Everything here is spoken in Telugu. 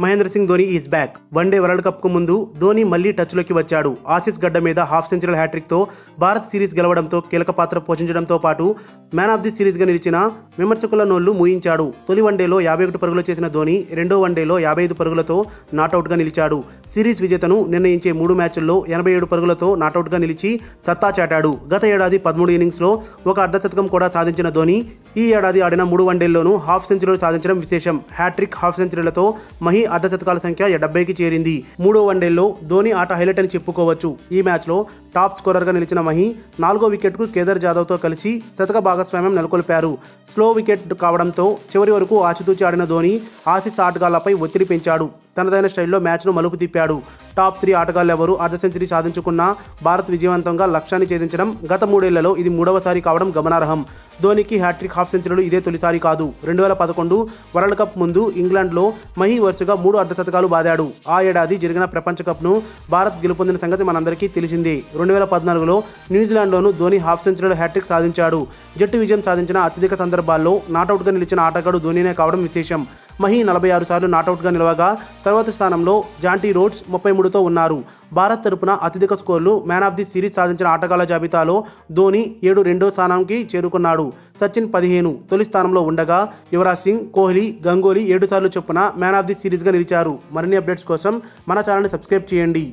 Mahindra Singh Dhoni is back. One day world cup కు ముందు ధోని మళ్లీ టచ్లోకి వచ్చాడు. ఆసీస్ గడ్డ మీద హాఫ్ సెంచరీ హ్యాట్రిక్ తో భారత్ సిరీస్ గెలవడంతో కీలక పాత్ర పోషించడంతో పాటు మ్యాన్ ఆఫ్ ది సిరీస్ గా నిలిచిన విమర్శకుల నోళ్లు మూయించాడు. తొలి వన్డేలో 51 పరుగులు చేసిన ధోని రెండో వన్డేలో 55 పరుగులతో నాటౌట్ గా నిలిచాడు. సిరీస్ విజేతను నిర్ణయించే 3 మ్యాచ్ల్లో 87 పరుగులతో నాటౌట్ గా నిలిచి సత్తా చాటాడు. గత ఏడాది 13 ఇన్నింగ్స్ లో ఒక అర్ధశతకం కూడా సాధించిన ధోని ఈ ఏడాది ఆడిన 3 వన్డేల్లోనూ హాఫ్ సెంచరీలు సాధించడం విశేషం. హ్యాట్రిక్, హాఫ్ సెంచరీలతో మహి అర్ధశతకాల సంఖ్య 70కి చేరింది. మూడో వన్డేల్లో ధోని ఆట హైలైట్ అని చెప్పుకోవచ్చు. ఈ మ్యాచ్లో టాప్ స్కోరర్గా నిలిచిన మహి 4వ వికెట్కు కేదార్ జాదవ్తో కలిసి శతక భాగస్వామ్యం నెలకొల్పారు. స్లో వికెట్ కావడంతో చివరి వరకు ఆచితూచి ఆడిన ధోని ఆసీస్ ఆటగాళ్లపై ఒత్తిడి పెంచాడు. తనదైన స్టైల్లో మ్యాచ్ను మలుపు తిప్పాడు. టాప్ 3 ఆటగాళ్లెవరూ అర్ధ సెంచరీ సాధించుకున్నా భారత్ విజయవంతంగా లక్ష్యాన్ని ఛేదించడం గత 3 ఏళ్లలో ఇది 3వసారి కావడం గమనార్హం. ధోనికి హ్యాట్రిక్, హాఫ్ సెంచరీలు ఇదే తొలిసారి కాదు. 2011 వరల్డ్ కప్ ముందు ఇంగ్లాండ్లో మహి వరుసగా 3 అర్ధశతకాలు బాదాడు. ఆ ఏడాది జరిగిన ప్రపంచ కప్ను భారత్ గెలుపొందిన సంగతి మనందరికీ తెలిసిందే. 2014లో న్యూజిలాండ్లోనూ ధోని హాఫ్ సెంచరీల హ్యాట్రిక్ సాధించాడు. జట్టు విజయం సాధించిన అత్యధిక సందర్భాల్లో నాటౌట్గా నిలిచిన ఆటగాడు ధోనినే కావడం విశేషం. మహి 46 సార్లు నాటౌట్గా నిలవగా తర్వాతి స్థానంలో జాంటీ రోడ్స్ 33తో ఉన్నారు. భారత్ తరపున అత్యధిక స్కోర్లు, మ్యాన్ ఆఫ్ ది సిరీస్ సాధించిన ఆటగాళ్ల జాబితాలో ధోని 7 రెండో స్థానానికి చేరుకున్నాడు. సచిన్ 15 తొలి స్థానంలో ఉండగా యువరాజ్ సింగ్, కోహ్లీ, గంగూలీ 7 సార్లు చొప్పున మ్యాన్ ఆఫ్ ది సిరీస్గా నిలిచారు. మరిన్ని అప్డేట్స్ కోసం మన ఛానల్ని సబ్స్క్రైబ్ చేయండి.